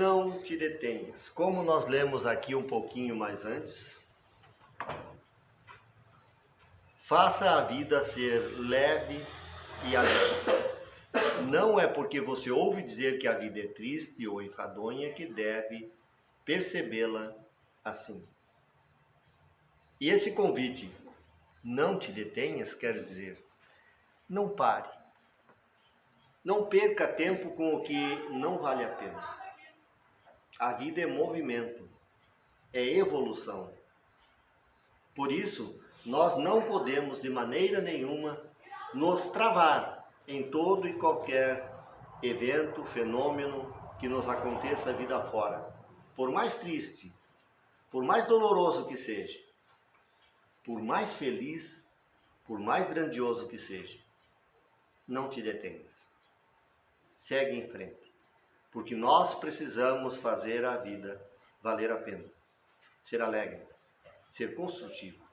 Não te detenhas. Como nós lemos aqui um pouquinho mais antes, faça a vida ser leve e alegre. Não é porque você ouve dizer que a vida é triste ou enfadonha que deve percebê-la assim. E esse convite, não te detenhas, quer dizer, não pare. Não perca tempo com o que não vale a pena. A vida é movimento, é evolução. Por isso, nós não podemos de maneira nenhuma nos travar em todo e qualquer evento, fenômeno que nos aconteça a vida fora. Por mais triste, por mais doloroso que seja, por mais feliz, por mais grandioso que seja, não te detenhas. Segue em frente, porque nós precisamos fazer a vida valer a pena, ser alegre, ser construtivo.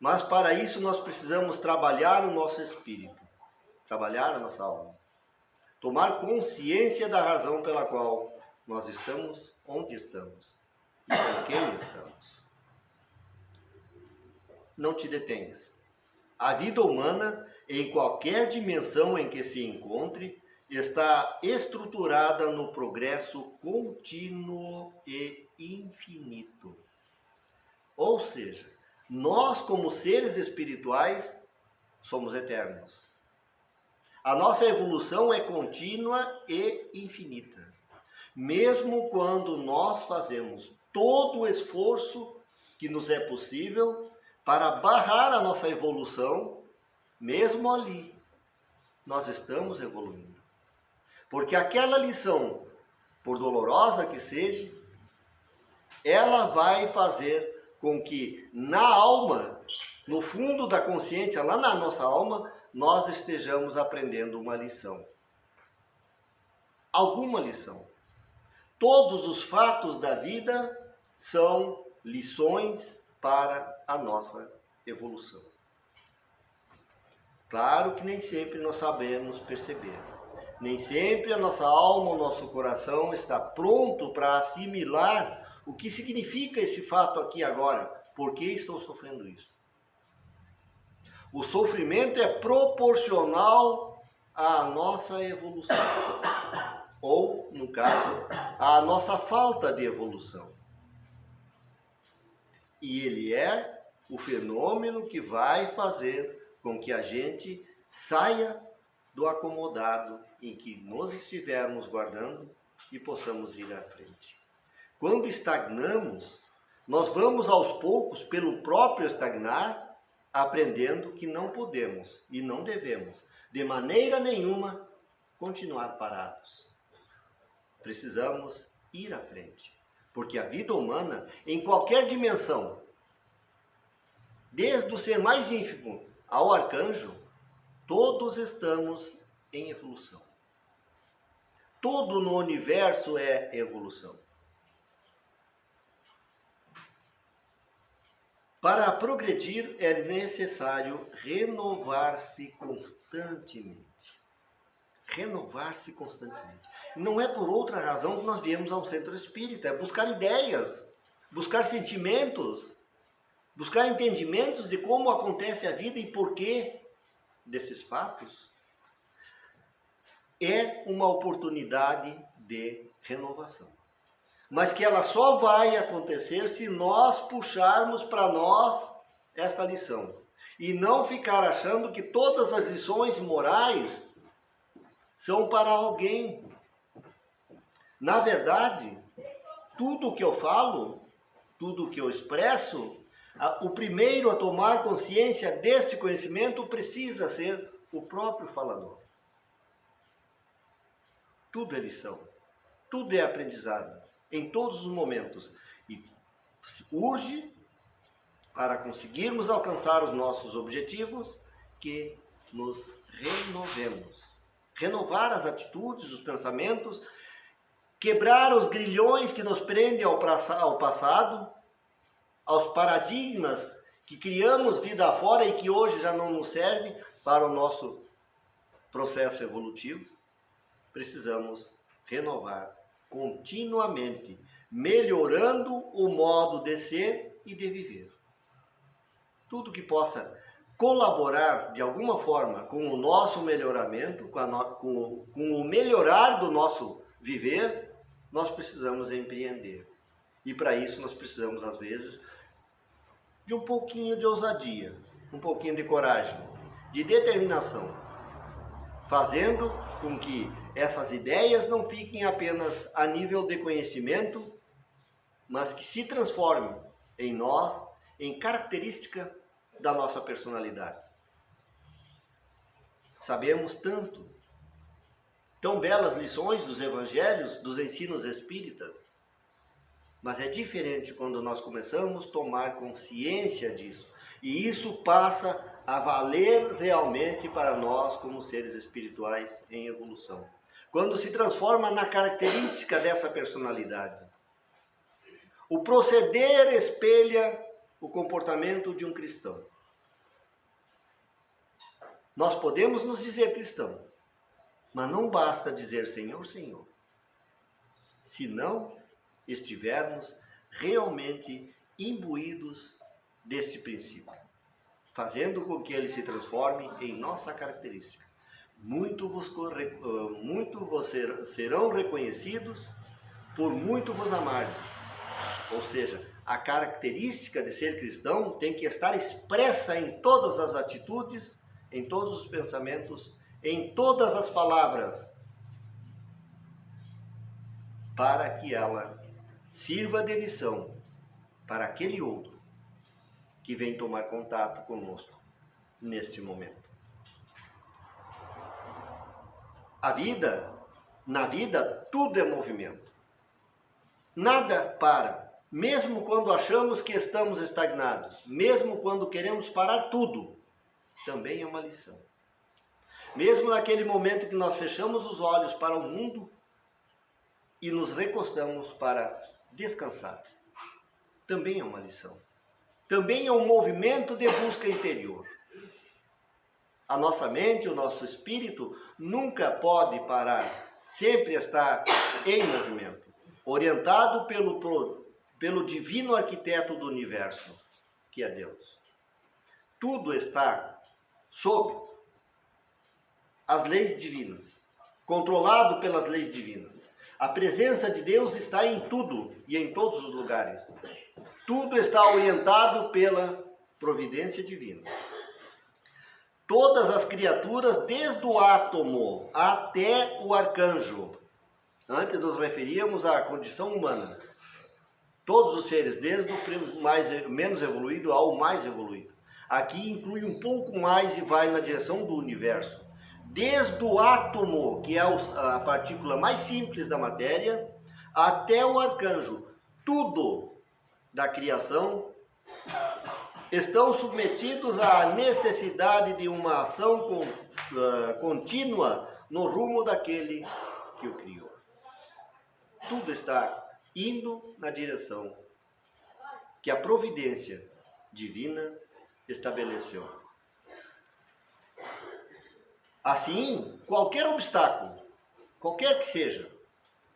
Mas para isso nós precisamos trabalhar o nosso espírito, trabalhar a nossa alma, tomar consciência da razão pela qual nós estamos onde estamos e com quem estamos. Não te detenhas. A vida humana, em qualquer dimensão em que se encontre, está estruturada no progresso contínuo e infinito. Ou seja, nós como seres espirituais somos eternos. A nossa evolução é contínua e infinita. Mesmo quando nós fazemos todo o esforço que nos é possível para barrar a nossa evolução, mesmo ali, nós estamos evoluindo. Porque aquela lição, por dolorosa que seja, ela vai fazer com que na alma, no fundo da consciência, lá na nossa alma, nós estejamos aprendendo uma lição. Alguma lição. Todos os fatos da vida são lições para a nossa evolução. Claro que nem sempre nós sabemos perceber. Nem sempre a nossa alma, o nosso coração está pronto para assimilar o que significa esse fato aqui agora. Por que estou sofrendo isso? O sofrimento é proporcional à nossa evolução. Ou, no caso, à nossa falta de evolução. E ele é o fenômeno que vai fazer com que a gente saia do acomodado em que nos estivermos guardando e possamos ir à frente. Quando estagnamos, nós vamos aos poucos, pelo próprio estagnar, aprendendo que não podemos e não devemos, de maneira nenhuma, continuar parados. Precisamos ir à frente, porque a vida humana, em qualquer dimensão, desde o ser mais ínfimo ao arcanjo, todos estamos em evolução. Tudo no universo é evolução. Para progredir é necessário renovar-se constantemente. Renovar-se constantemente. Não é por outra razão que nós viemos ao centro espírita, é buscar ideias, buscar sentimentos, buscar entendimentos de como acontece a vida e porquê desses fatos. É uma oportunidade de renovação. Mas que ela só vai acontecer se nós puxarmos para nós essa lição. E não ficar achando que todas as lições morais são para alguém. Na verdade, tudo o que eu falo, tudo o que eu expresso, o primeiro a tomar consciência desse conhecimento precisa ser o próprio falador. Tudo é lição, tudo é aprendizado, em todos os momentos. E urge, para conseguirmos alcançar os nossos objetivos, que nos renovemos. Renovar as atitudes, os pensamentos, quebrar os grilhões que nos prendem ao passado, aos paradigmas que criamos vida afora e que hoje já não nos servem para o nosso processo evolutivo. Precisamos renovar continuamente, melhorando o modo de ser e de viver. Tudo que possa colaborar de alguma forma com o nosso melhoramento, com o melhorar do nosso viver, nós precisamos empreender. E para isso nós precisamos, às vezes, de um pouquinho de ousadia, um pouquinho de coragem, de determinação, fazendo com que essas ideias não fiquem apenas a nível de conhecimento, mas que se transformem em nós, em característica da nossa personalidade. Sabemos tão belas lições dos evangelhos, dos ensinos espíritas, mas é diferente quando nós começamos a tomar consciência disso. E isso passa a valer realmente para nós como seres espirituais em evolução. Quando se transforma na característica dessa personalidade. O proceder espelha o comportamento de um cristão. Nós podemos nos dizer cristão, mas não basta dizer Senhor, Senhor, se não estivermos realmente imbuídos desse princípio, fazendo com que ele se transforme em nossa característica. Muito vos serão reconhecidos, por muito vos amardes. Ou seja, a característica de ser cristão tem que estar expressa em todas as atitudes, em todos os pensamentos, em todas as palavras, para que ela sirva de lição para aquele outro que vem tomar contato conosco neste momento. Na vida, tudo é movimento. Nada para. Mesmo quando achamos que estamos estagnados, mesmo quando queremos parar tudo, também é uma lição. Mesmo naquele momento que nós fechamos os olhos para o mundo e nos recostamos para descansar, também é uma lição. Também é um movimento de busca interior. A nossa mente, o nosso espírito nunca pode parar, sempre está em movimento, orientado pelo divino arquiteto do universo, que é Deus. Tudo está sob as leis divinas, controlado pelas leis divinas. A presença de Deus está em tudo e em todos os lugares. Tudo está orientado pela providência divina. Todas as criaturas, desde o átomo até o arcanjo, antes nos referíamos à condição humana. Todos os seres, desde o menos evoluído ao mais evoluído. Aqui inclui um pouco mais e vai na direção do universo. Desde o átomo, que é a partícula mais simples da matéria, até o arcanjo. Tudo da criação estão submetidos à necessidade de uma ação contínua no rumo daquele que o criou. Tudo está indo na direção que a providência divina estabeleceu. Assim, qualquer obstáculo, qualquer que seja,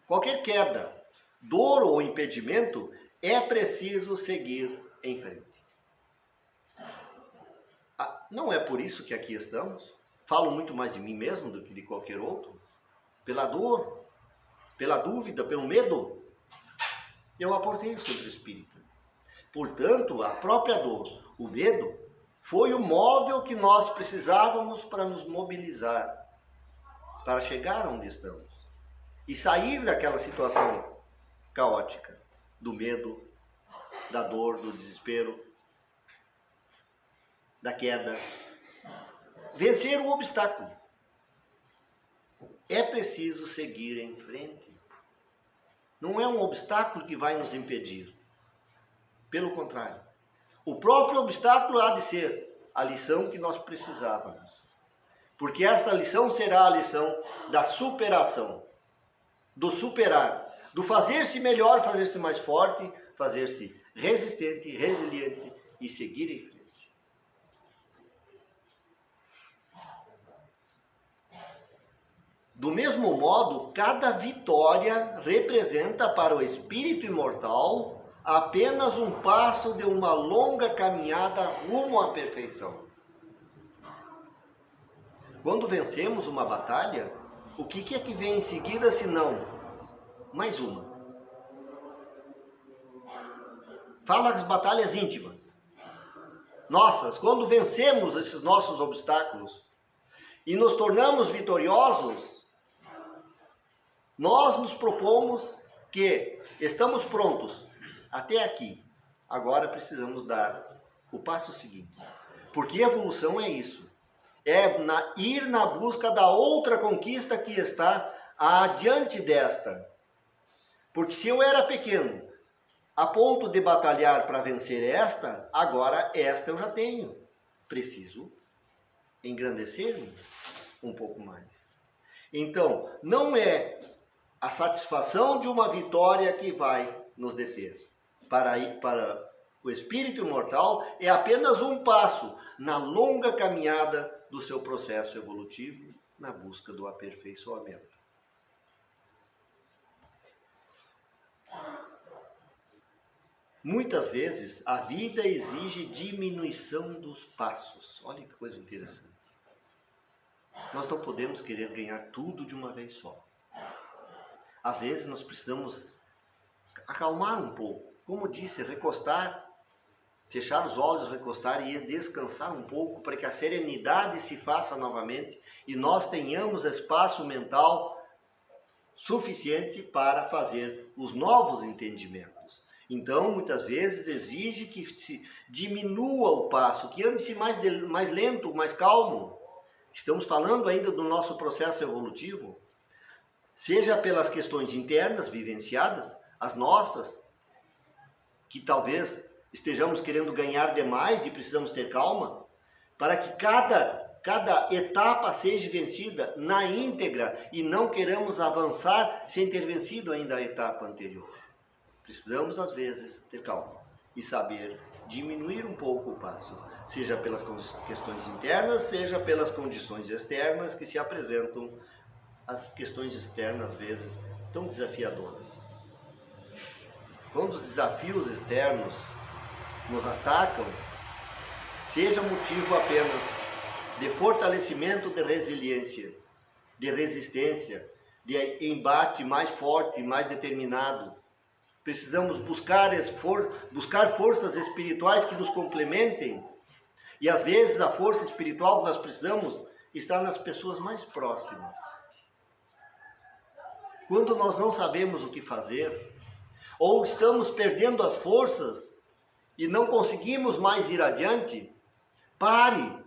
qualquer queda, dor ou impedimento, é preciso seguir em frente. Não é por isso que aqui estamos. Falo muito mais de mim mesmo do que de qualquer outro. Pela dor, pela dúvida, pelo medo, eu aportei o centro espírita. Portanto, a própria dor, o medo, foi o móvel que nós precisávamos para nos mobilizar, para chegar onde estamos e sair daquela situação caótica, do medo, da dor, do desespero, da queda. Vencer o obstáculo. É preciso seguir em frente. Não é um obstáculo que vai nos impedir. Pelo contrário. O próprio obstáculo há de ser a lição que nós precisávamos. Porque esta lição será a lição da superação. Do superar. Do fazer-se melhor, fazer-se mais forte, fazer-se resistente, resiliente e seguir em frente. Do mesmo modo, cada vitória representa para o espírito imortal apenas um passo de uma longa caminhada rumo à perfeição. Quando vencemos uma batalha, o que é que vem em seguida senão mais uma? Fala as batalhas íntimas. Nossas, quando vencemos esses nossos obstáculos e nos tornamos vitoriosos, nós nos propomos que estamos prontos até aqui. Agora precisamos dar o passo seguinte. Porque evolução é isso. É ir na busca da outra conquista que está adiante desta. Porque se eu era pequeno, a ponto de batalhar para vencer esta, agora esta eu já tenho. Preciso engrandecer-me um pouco mais. Então, não é a satisfação de uma vitória que vai nos deter. Para o espírito imortal é apenas um passo na longa caminhada do seu processo evolutivo na busca do aperfeiçoamento. Muitas vezes a vida exige diminuição dos passos. Olha que coisa interessante. Nós não podemos querer ganhar tudo de uma vez só. Às vezes nós precisamos acalmar um pouco. Como disse, recostar, fechar os olhos, recostar e descansar um pouco para que a serenidade se faça novamente e nós tenhamos espaço mental suficiente para fazer os novos entendimentos. Então, muitas vezes exige que se diminua o passo, que ande-se mais lento, mais calmo. Estamos falando ainda do nosso processo evolutivo, seja pelas questões internas vivenciadas, as nossas, que talvez estejamos querendo ganhar demais e precisamos ter calma, para que cada etapa seja vencida na íntegra e não queremos avançar sem ter vencido ainda a etapa anterior. Precisamos, às vezes, ter calma e saber diminuir um pouco o passo, seja pelas questões internas, seja pelas condições externas que se apresentam, as questões externas, às vezes, tão desafiadoras. Quando os desafios externos nos atacam, seja motivo apenas de fortalecimento de resiliência, de resistência, de embate mais forte, mais determinado. Precisamos buscar forças espirituais que nos complementem. E às vezes a força espiritual que nós precisamos está nas pessoas mais próximas. Quando nós não sabemos o que fazer, ou estamos perdendo as forças e não conseguimos mais ir adiante, pare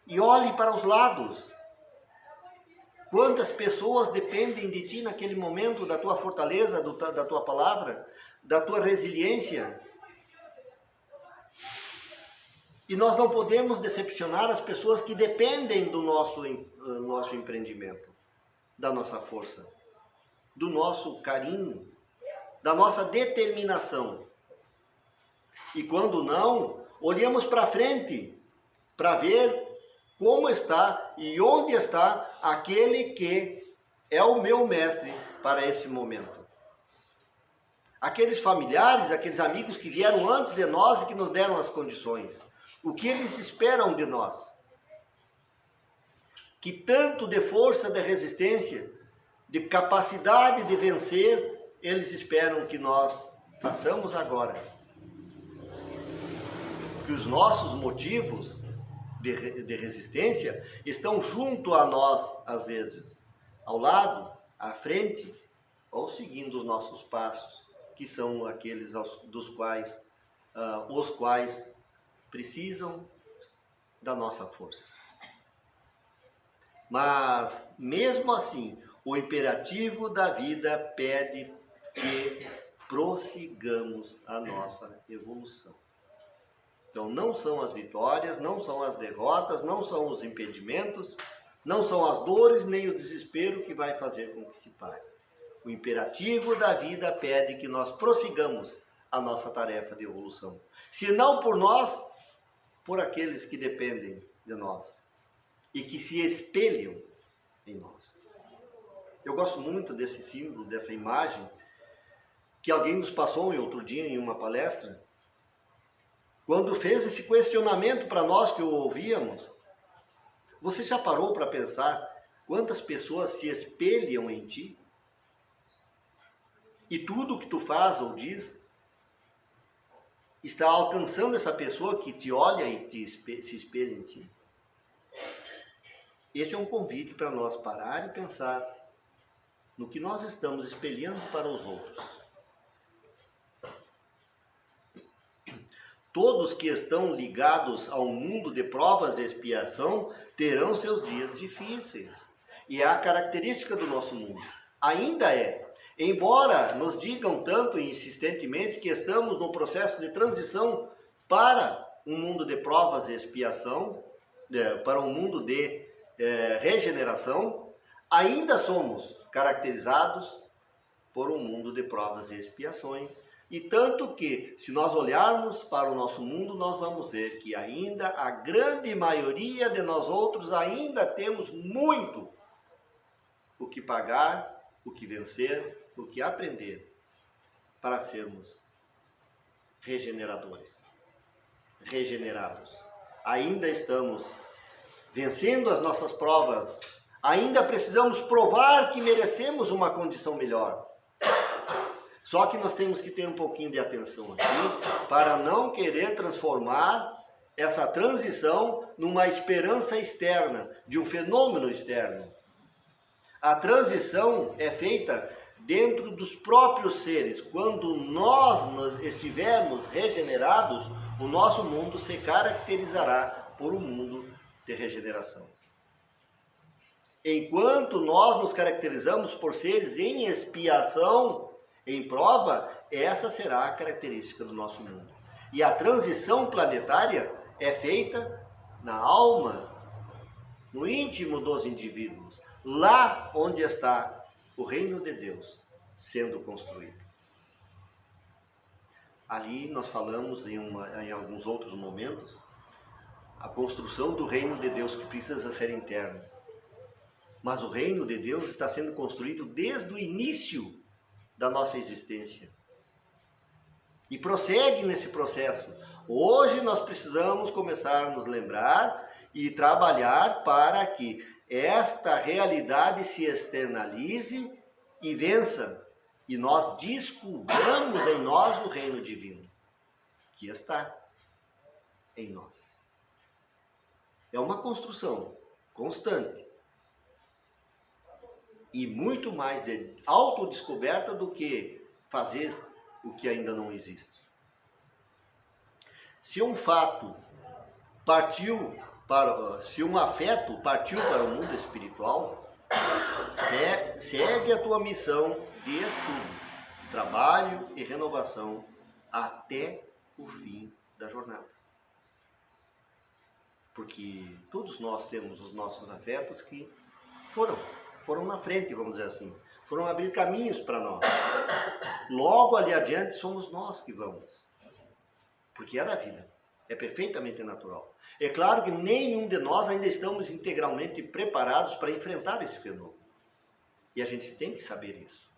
e olhe para os lados. Quantas pessoas dependem de ti naquele momento, da tua fortaleza, da tua palavra, da tua resiliência? E nós não podemos decepcionar as pessoas que dependem do nosso empreendimento, da nossa força, do nosso carinho, da nossa determinação. E quando não, olhamos para frente para ver como está e onde está aquele que é o meu mestre para esse momento. Aqueles familiares, aqueles amigos que vieram antes de nós e que nos deram as condições. O que eles esperam de nós? Que tanto de força, de resistência, de capacidade de vencer, eles esperam que nós façamos agora. Que os nossos motivos de resistência estão junto a nós, às vezes, ao lado, à frente, ou seguindo os nossos passos, que são aqueles os quais precisam da nossa força. Mas, mesmo assim, o imperativo da vida pede que prossigamos a nossa evolução. Então, não são as vitórias, não são as derrotas, não são os impedimentos, não são as dores nem o desespero que vai fazer com que se pare. O imperativo da vida pede que nós prossigamos a nossa tarefa de evolução. Se não por nós, por aqueles que dependem de nós e que se espelham em nós. Eu gosto muito desse símbolo, dessa imagem, que alguém nos passou em outro dia em uma palestra, quando fez esse questionamento para nós que o ouvíamos. Você já parou para pensar quantas pessoas se espelham em ti? E tudo o que tu faz ou diz está alcançando essa pessoa que te olha e se espelha em ti? Esse é um convite para nós parar e pensar no que nós estamos espelhando para os outros. Todos que estão ligados ao mundo de provas e expiação terão seus dias difíceis. E é a característica do nosso mundo. Ainda é. Embora nos digam tanto e insistentemente que estamos no processo de transição para um mundo de provas e expiação, para um mundo de regeneração, ainda somos caracterizados por um mundo de provas e expiações. E tanto que, se nós olharmos para o nosso mundo, nós vamos ver que ainda a grande maioria de nós outros ainda temos muito o que pagar, o que vencer, o que aprender para sermos regenerados. Ainda estamos vencendo as nossas provas, ainda precisamos provar que merecemos uma condição melhor. Só que nós temos que ter um pouquinho de atenção aqui para não querer transformar essa transição numa esperança externa, de um fenômeno externo. A transição é feita dentro dos próprios seres. Quando nós estivermos regenerados, o nosso mundo se caracterizará por um mundo de regeneração. Enquanto nós nos caracterizamos por seres em expiação, em prova, essa será a característica do nosso mundo. E a transição planetária é feita na alma, no íntimo dos indivíduos, lá onde está o reino de Deus sendo construído. Ali nós falamos em alguns outros momentos, a construção do reino de Deus que precisa ser interno. Mas o reino de Deus está sendo construído desde o início da nossa existência. E prossegue nesse processo. Hoje nós precisamos começar a nos lembrar e trabalhar para que esta realidade se externalize e vença. E nós descubramos em nós o reino divino, que está em nós. É uma construção constante. E muito mais de autodescoberta do que fazer o que ainda não existe. Se um afeto partiu para o mundo espiritual, segue a tua missão de estudo, trabalho e renovação até o fim da jornada. Porque todos nós temos os nossos afetos que foram na frente, vamos dizer assim. Foram abrir caminhos para nós. Logo ali adiante somos nós que vamos. Porque é da vida. É perfeitamente natural. É claro que nenhum de nós ainda estamos integralmente preparados para enfrentar esse fenômeno. E a gente tem que saber isso.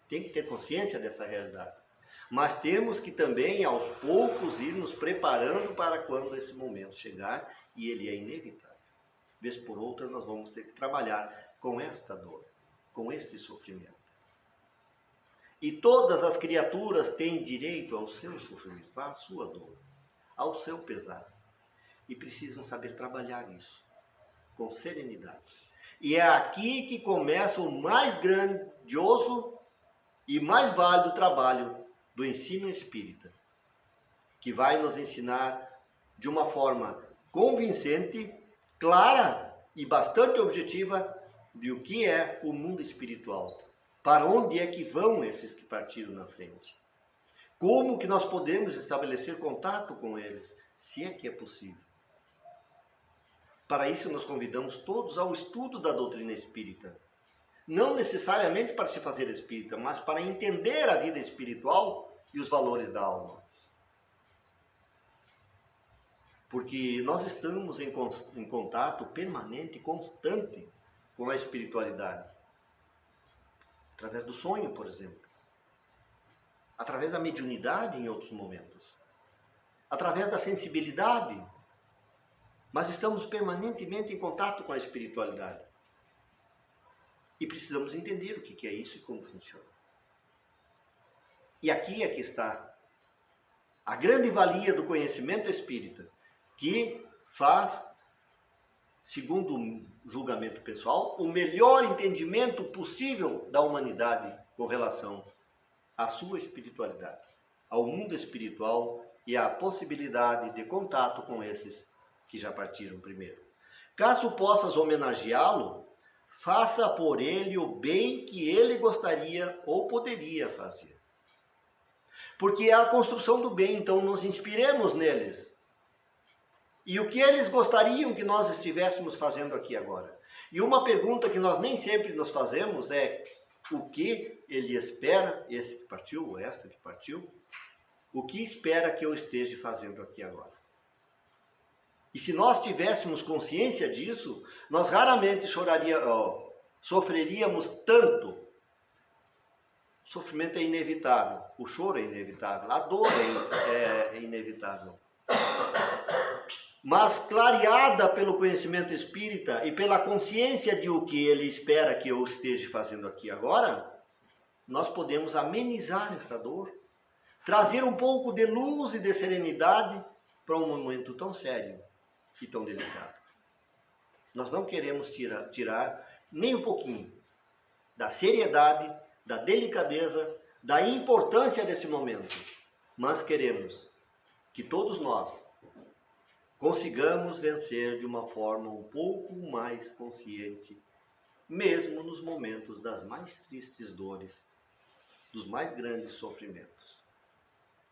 Tem que ter consciência dessa realidade. Mas temos que também, aos poucos, ir nos preparando para quando esse momento chegar, e ele é inevitável. Vez por outra, nós vamos ter que trabalhar com esta dor, com este sofrimento. E todas as criaturas têm direito ao seu sofrimento, à sua dor, ao seu pesar. E precisam saber trabalhar isso com serenidade. E é aqui que começa o mais grandioso e mais válido trabalho do ensino espírita, que vai nos ensinar de uma forma convincente, clara e bastante objetiva de o que é o mundo espiritual. Para onde é que vão esses que partiram na frente? Como que nós podemos estabelecer contato com eles, se é que é possível? Para isso nós convidamos todos ao estudo da doutrina espírita. Não necessariamente para se fazer espírita, mas para entender a vida espiritual e os valores da alma. Porque nós estamos em contato permanente e constante com a espiritualidade. através do sonho, por exemplo, através da mediunidade em outros momentos, através da sensibilidade, mas estamos permanentemente em contato com a espiritualidade. E precisamos entender o que é isso e como funciona. E aqui é que está a grande valia do conhecimento espírita, que faz, segundo o julgamento pessoal, o melhor entendimento possível da humanidade com relação à sua espiritualidade, ao mundo espiritual e à possibilidade de contato com esses que já partiram primeiro. Caso possas homenageá-lo, faça por ele o bem que ele gostaria ou poderia fazer. Porque é a construção do bem, então nos inspiremos neles. E o que eles gostariam que nós estivéssemos fazendo aqui agora? E uma pergunta que nós nem sempre nos fazemos é: o que ele espera, esse que partiu, ou esta que partiu, o que espera que eu esteja fazendo aqui agora? E se nós tivéssemos consciência disso, nós raramente sofreríamos tanto. O sofrimento é inevitável, o choro é inevitável, a dor é inevitável. Mas clareada pelo conhecimento espírita e pela consciência de o que ele espera que eu esteja fazendo aqui agora, nós podemos amenizar essa dor, trazer um pouco de luz e de serenidade para um momento tão sério e tão delicado. Nós não queremos tirar nem um pouquinho da seriedade, da delicadeza, da importância desse momento, mas queremos que todos nós consigamos vencer de uma forma um pouco mais consciente, mesmo nos momentos das mais tristes dores, dos mais grandes sofrimentos.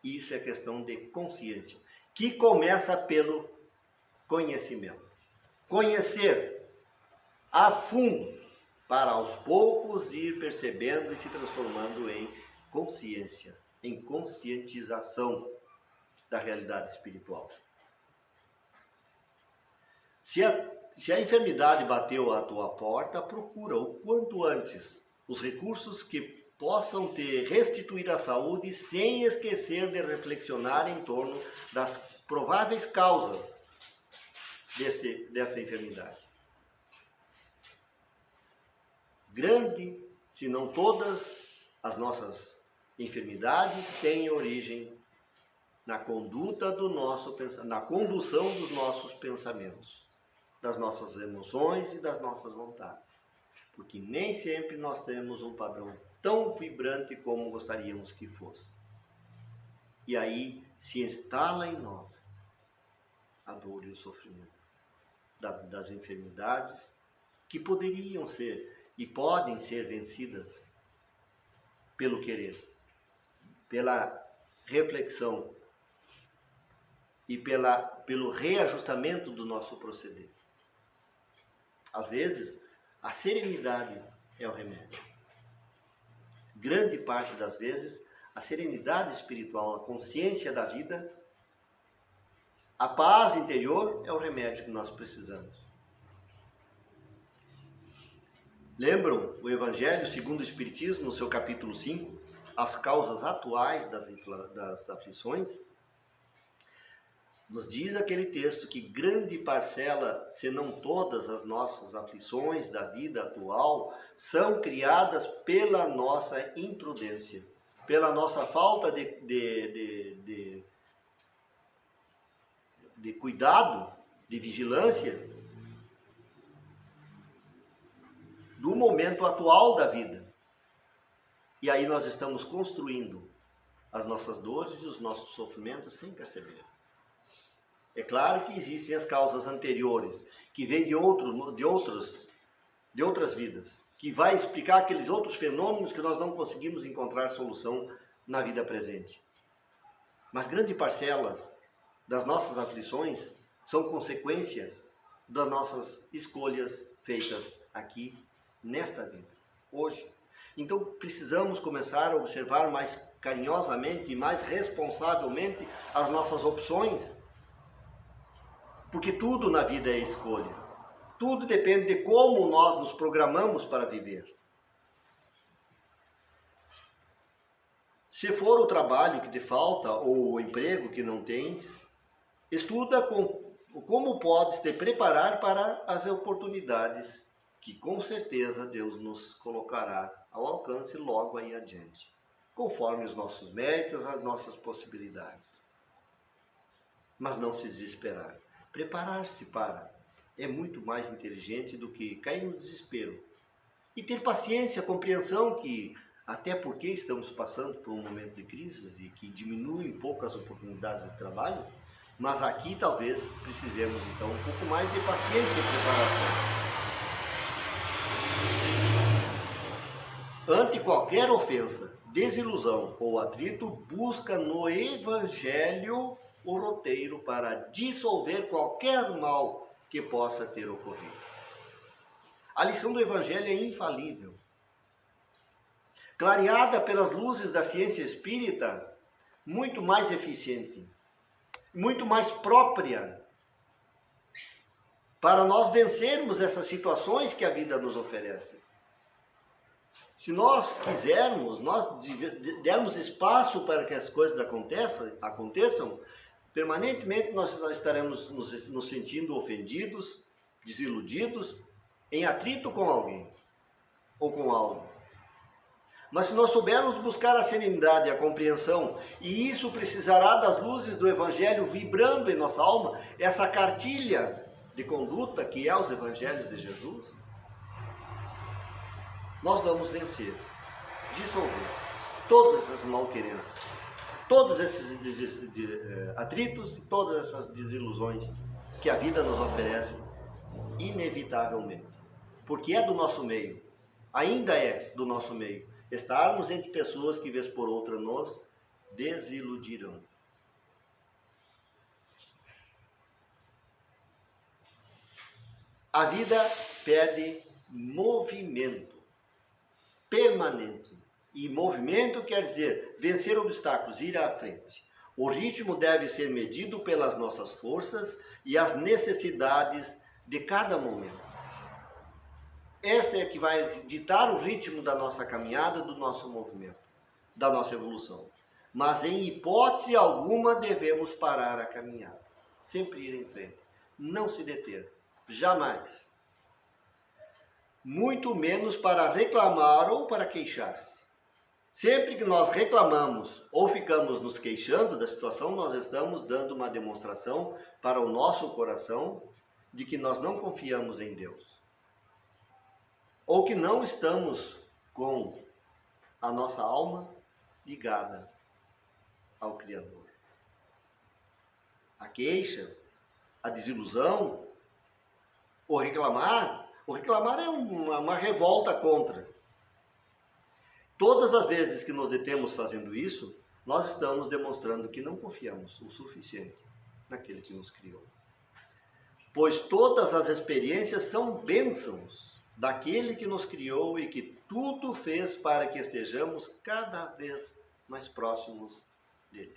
Isso é questão de consciência, que começa pelo conhecimento. Conhecer a fundo, para aos poucos ir percebendo e se transformando em consciência, em conscientização da realidade espiritual. Se a enfermidade bateu à tua porta, procura o quanto antes os recursos que possam te restituir a saúde, sem esquecer de reflexionar em torno das prováveis causas desta enfermidade. Grande, se não todas, as nossas enfermidades têm origem na conduta do nosso pensamento, na condução dos nossos pensamentos, das nossas emoções e das nossas vontades. Porque nem sempre nós temos um padrão tão vibrante como gostaríamos que fosse. E aí se instala em nós a dor e o sofrimento das enfermidades que poderiam ser e podem ser vencidas pelo querer, pela reflexão e pelo reajustamento do nosso proceder. Às vezes, a serenidade é o remédio. Grande parte das vezes, a serenidade espiritual, a consciência da vida, a paz interior é o remédio que nós precisamos. Lembram o Evangelho segundo o Espiritismo, no seu capítulo 5, as causas atuais das aflições? Nos diz aquele texto que grande parcela, se não todas as nossas aflições da vida atual, são criadas pela nossa imprudência, pela nossa falta de cuidado, de vigilância, do momento atual da vida. E aí nós estamos construindo as nossas dores e os nossos sofrimentos sem perceber. É claro que existem as causas anteriores, que vêm de outras vidas, que vai explicar aqueles outros fenômenos que nós não conseguimos encontrar solução na vida presente. Mas grande parcela das nossas aflições são consequências das nossas escolhas feitas aqui, nesta vida, hoje. Então precisamos começar a observar mais carinhosamente e mais responsavelmente as nossas opções, porque tudo na vida é escolha. Tudo depende de como nós nos programamos para viver. Se for o trabalho que te falta ou o emprego que não tens, estuda como podes te preparar para as oportunidades que com certeza Deus nos colocará ao alcance logo aí adiante, conforme os nossos méritos, as nossas possibilidades. Mas não se desesperar. Preparar-se para é muito mais inteligente do que cair no desespero. E ter paciência, compreensão que, até porque estamos passando por um momento de crise e que diminui um pouco as oportunidades de trabalho, mas aqui talvez precisemos então um pouco mais de paciência e preparação. Ante qualquer ofensa, desilusão ou atrito, busca no Evangelho o roteiro para dissolver qualquer mal que possa ter ocorrido. A lição do Evangelho é infalível. Clareada pelas luzes da ciência espírita, muito mais eficiente, muito mais própria, para nós vencermos essas situações que a vida nos oferece. Se nós quisermos, nós dermos espaço para que as coisas aconteçam, permanentemente nós estaremos nos sentindo ofendidos, desiludidos, em atrito com alguém ou com algo. Mas se nós soubermos buscar a serenidade e a compreensão, e isso precisará das luzes do Evangelho vibrando em nossa alma, essa cartilha de conduta que é os Evangelhos de Jesus, nós vamos vencer, dissolver todas essas malquerências, todos esses atritos e todas essas desilusões que a vida nos oferece, inevitavelmente. Porque é do nosso meio, ainda é do nosso meio, estarmos entre pessoas que, vez por outra, nos desiludirão. A vida pede movimento permanente. E movimento quer dizer vencer obstáculos, ir à frente. O ritmo deve ser medido pelas nossas forças e as necessidades de cada momento. Essa é que vai ditar o ritmo da nossa caminhada, do nosso movimento, da nossa evolução. Mas em hipótese alguma devemos parar a caminhada. Sempre ir em frente. Não se deter. Jamais. Muito menos para reclamar ou para queixar-se. Sempre que nós reclamamos ou ficamos nos queixando da situação, nós estamos dando uma demonstração para o nosso coração de que nós não confiamos em Deus. Ou que não estamos com a nossa alma ligada ao Criador. A queixa, a desilusão, o reclamar é uma revolta contra. Todas as vezes que nos detemos fazendo isso, nós estamos demonstrando que não confiamos o suficiente naquele que nos criou. Pois todas as experiências são bênçãos daquele que nos criou e que tudo fez para que estejamos cada vez mais próximos dele.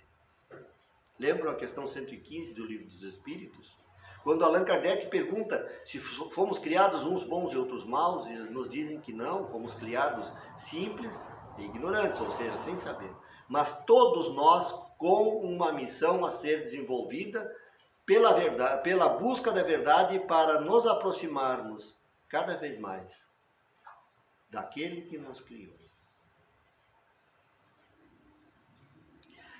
Lembram a questão 115 do Livro dos Espíritos? Quando Allan Kardec pergunta se fomos criados uns bons e outros maus, e nos dizem que não, fomos criados simples e ignorantes, ou seja, sem saber. Mas todos nós com uma missão a ser desenvolvida pela verdade, pela busca da verdade, para nos aproximarmos cada vez mais daquele que nos criou.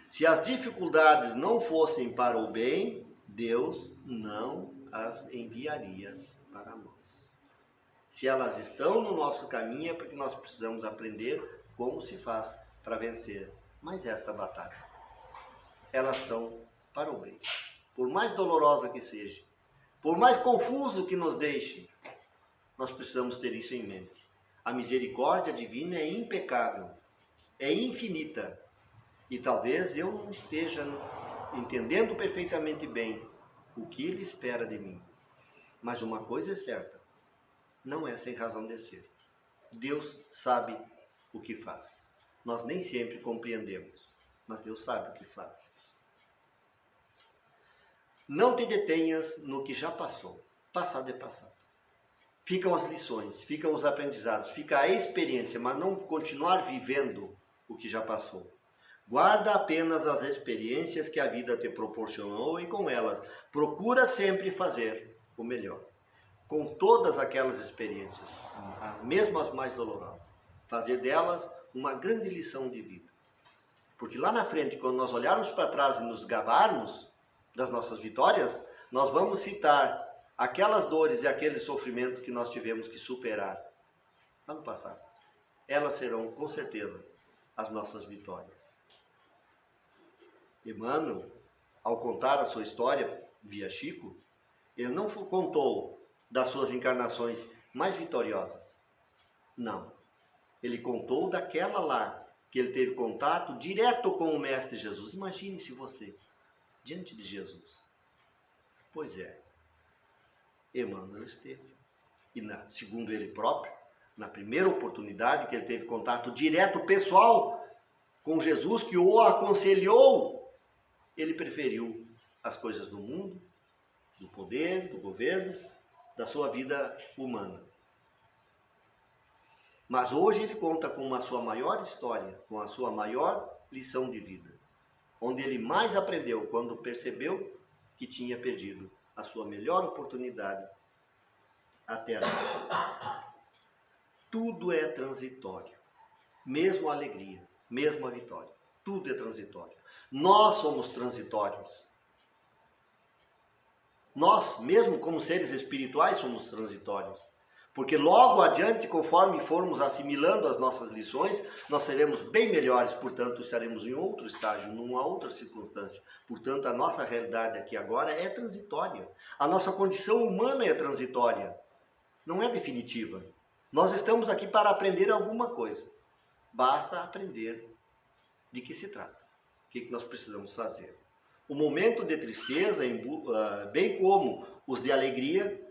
Se as dificuldades não fossem para o bem, Deus não as enviaria para nós. Se elas estão no nosso caminho, é porque nós precisamos aprender como se faz para vencer mais esta batalha. Elas são para o bem. Por mais dolorosa que seja, por mais confuso que nos deixe, nós precisamos ter isso em mente. A misericórdia divina é impecável, é infinita. E talvez eu não esteja entendendo perfeitamente bem o que Ele espera de mim. Mas uma coisa é certa, não é sem razão de ser. Deus sabe o que faz. Nós nem sempre compreendemos, mas Deus sabe o que faz. Não te detenhas no que já passou. Passado é passado. Ficam as lições, ficam os aprendizados, fica a experiência, mas não continuar vivendo o que já passou. Guarda apenas as experiências que a vida te proporcionou e com elas procura sempre fazer o melhor. Com todas aquelas experiências, mesmo as mais dolorosas, fazer delas uma grande lição de vida. Porque lá na frente, quando nós olharmos para trás e nos gabarmos das nossas vitórias, nós vamos citar aquelas dores e aquele sofrimento que nós tivemos que superar lá no passado. Elas serão, com certeza, as nossas vitórias. Emmanuel, ao contar a sua história via Chico, ele não contou das suas encarnações mais vitoriosas. Não. Ele contou daquela lá, que ele teve contato direto com o Mestre Jesus. Imagine-se você, diante de Jesus. Pois é, Emmanuel esteve. E segundo ele próprio, na primeira oportunidade que ele teve contato direto pessoal com Jesus, que o aconselhou, ele preferiu as coisas do mundo, do poder, do governo, da sua vida humana. Mas hoje ele conta com a sua maior história, com a sua maior lição de vida, onde ele mais aprendeu quando percebeu que tinha perdido a sua melhor oportunidade até agora. Tudo é transitório, mesmo a alegria, mesmo a vitória, tudo é transitório. Nós somos transitórios. Nós, mesmo como seres espirituais, somos transitórios. Porque logo adiante, conforme formos assimilando as nossas lições, nós seremos bem melhores, portanto, estaremos em outro estágio, numa outra circunstância. Portanto, a nossa realidade aqui agora é transitória. A nossa condição humana é transitória, não é definitiva. Nós estamos aqui para aprender alguma coisa. Basta aprender de que se trata, o que nós precisamos fazer. O momento de tristeza, bem como os de alegria,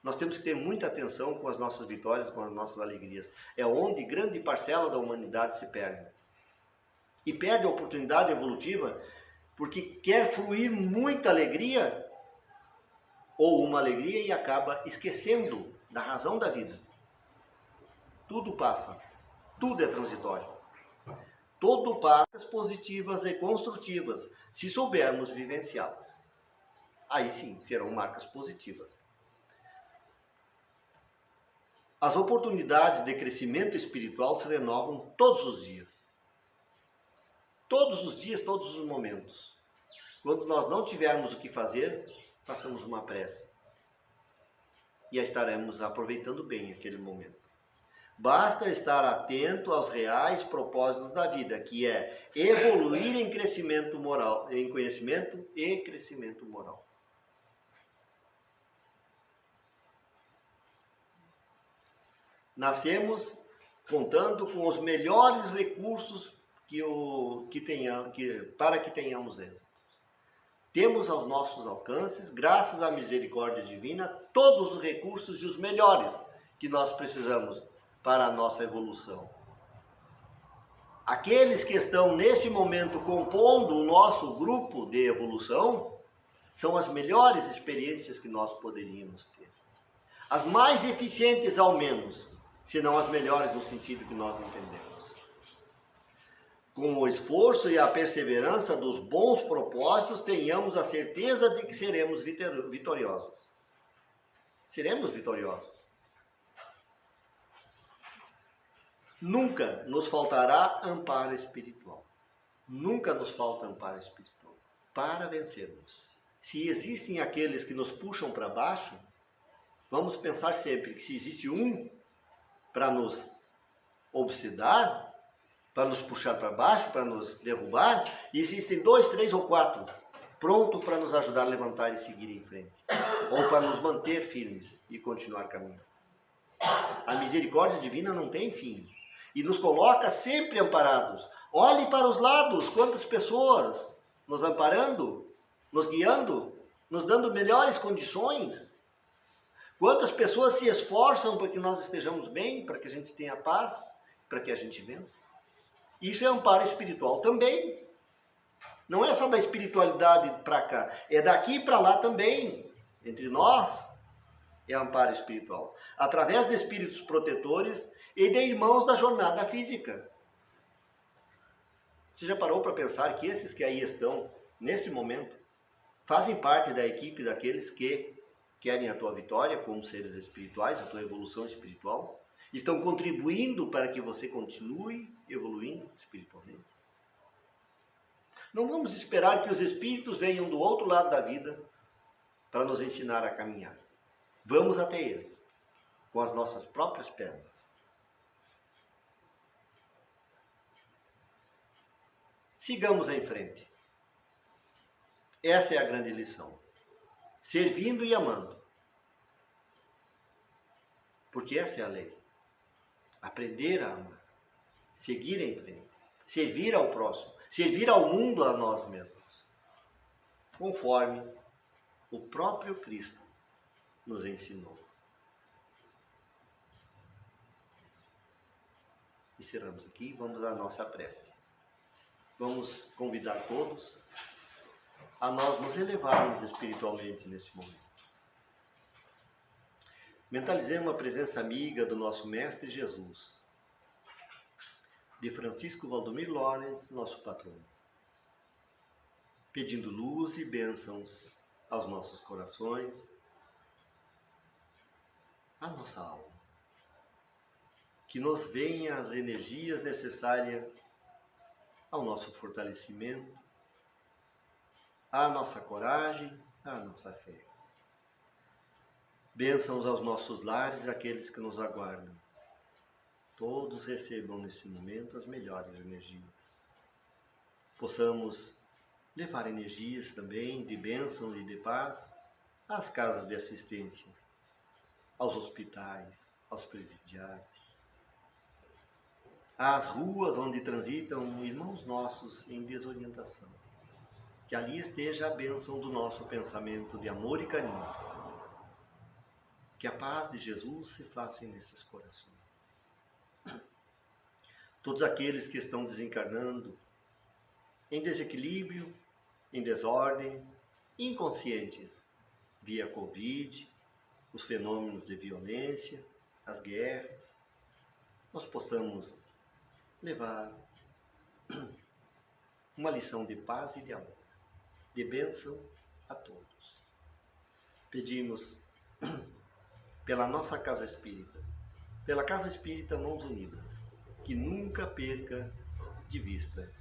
nós temos que ter muita atenção com as nossas vitórias, com as nossas alegrias. É onde grande parcela da humanidade se perde. E perde a oportunidade evolutiva porque quer fluir muita alegria ou uma alegria e acaba esquecendo da razão da vida. Tudo passa, tudo é transitório. Todo passa positivas e construtivas, se soubermos vivenciá-las. Aí sim, serão marcas positivas. As oportunidades de crescimento espiritual se renovam todos os dias. Todos os dias, todos os momentos. Quando nós não tivermos o que fazer, façamos uma prece. E estaremos aproveitando bem aquele momento. Basta estar atento aos reais propósitos da vida, que é evoluir em crescimento moral, em conhecimento e crescimento moral. Nascemos contando com os melhores recursos para que tenhamos êxito. Temos aos nossos alcances, graças à misericórdia divina, todos os recursos e os melhores que nós precisamos para a nossa evolução. Aqueles que estão nesse momento compondo o nosso grupo de evolução são as melhores experiências que nós poderíamos ter. As mais eficientes ao menos, se não as melhores no sentido que nós entendemos. Com o esforço e a perseverança dos bons propósitos, tenhamos a certeza de que seremos vitoriosos. Seremos vitoriosos. Nunca nos faltará amparo espiritual. Nunca nos falta amparo espiritual para vencermos. Se existem aqueles que nos puxam para baixo, vamos pensar sempre que se existe um para nos obsedar, para nos puxar para baixo, para nos derrubar, existem 2, 3 ou 4 prontos para nos ajudar a levantar e seguir em frente, ou para nos manter firmes e continuar caminhando. A misericórdia divina não tem fim e nos coloca sempre amparados. Olhe para os lados, quantas pessoas nos amparando, nos guiando, nos dando melhores condições. Quantas pessoas se esforçam para que nós estejamos bem, para que a gente tenha paz, para que a gente vença. Isso é amparo espiritual também. Não é só da espiritualidade para cá, é daqui para lá também. Entre nós é amparo espiritual. Através de espíritos protetores e de irmãos da jornada física. Você já parou para pensar que esses que aí estão, nesse momento, fazem parte da equipe daqueles que querem a tua vitória como seres espirituais, a tua evolução espiritual? Estão contribuindo para que você continue evoluindo espiritualmente? Não vamos esperar que os espíritos venham do outro lado da vida para nos ensinar a caminhar. Vamos até eles, com as nossas próprias pernas. Sigamos em frente. Essa é a grande lição. Servindo e amando. Porque essa é a lei. Aprender a amar. Seguir em frente. Servir ao próximo. Servir ao mundo, a nós mesmos. Conforme o próprio Cristo nos ensinou. Encerramos aqui, vamos à nossa prece. Vamos convidar todos a nós nos elevarmos espiritualmente nesse momento. Mentalizemos a presença amiga do nosso Mestre Jesus, de Francisco Valdomiro Lawrence, nosso patrono, pedindo luz e bênçãos aos nossos corações, à nossa alma, que nos venha as energias necessárias ao nosso fortalecimento, à nossa coragem, à nossa fé. Bênçãos aos nossos lares, aqueles que nos aguardam. Todos recebam nesse momento as melhores energias. Possamos levar energias também de bênçãos e de paz às casas de assistência, aos hospitais, aos presidiários, às ruas onde transitam irmãos nossos em desorientação. Que ali esteja a bênção do nosso pensamento de amor e carinho. Que a paz de Jesus se faça nesses corações. Todos aqueles que estão desencarnando em desequilíbrio, em desordem, inconscientes, via Covid, os fenômenos de violência, as guerras, nós possamos levar uma lição de paz e de amor, de bênção a todos. Pedimos pela nossa Casa Espírita, pela Casa Espírita Mãos Unidas, que nunca perca de vista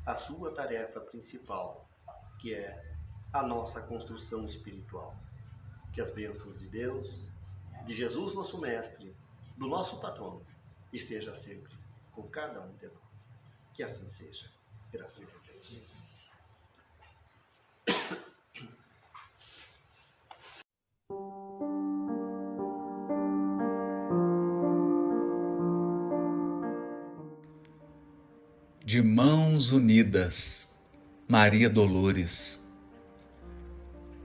a sua tarefa principal, que é a nossa construção espiritual. Que as bênçãos de Deus, de Jesus nosso Mestre, do nosso patrono, esteja sempre com cada um de nós. Que assim seja. Graças a Deus. De mãos unidas, Maria Dolores.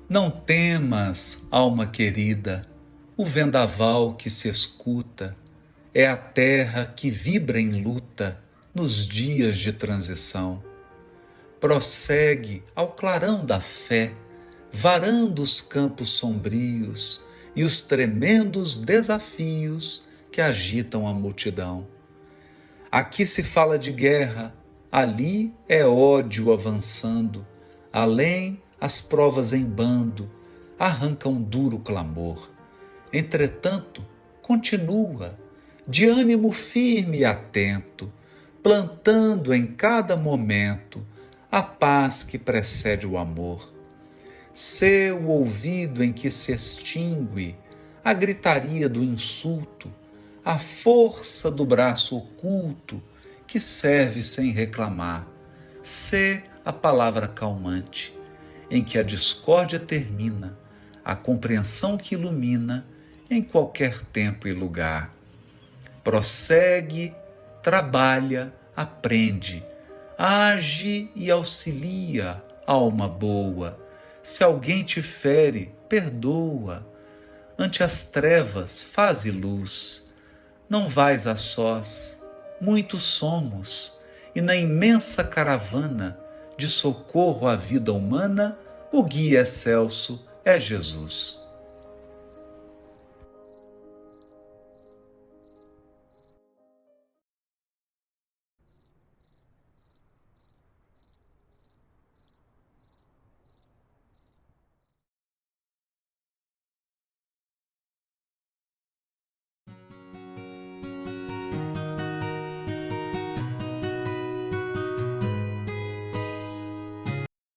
Não temas, alma querida, o vendaval que se escuta é a terra que vibra em luta nos dias de transição. Prossegue ao clarão da fé, varando os campos sombrios e os tremendos desafios que agitam a multidão. Aqui se fala de guerra, ali é ódio avançando, além as provas em bando arrancam duro clamor. Entretanto, continua, de ânimo firme e atento, plantando em cada momento a paz que precede o amor. Sê o ouvido em que se extingue a gritaria do insulto, a força do braço oculto que serve sem reclamar. Sê a palavra calmante, em que a discórdia termina, a compreensão que ilumina em qualquer tempo e lugar. Prossegue, trabalha, aprende, age e auxilia, alma boa. Se alguém te fere, perdoa. Ante as trevas, faze luz. Não vais a sós, muitos somos, e na imensa caravana de socorro à vida humana, o guia excelso é Jesus.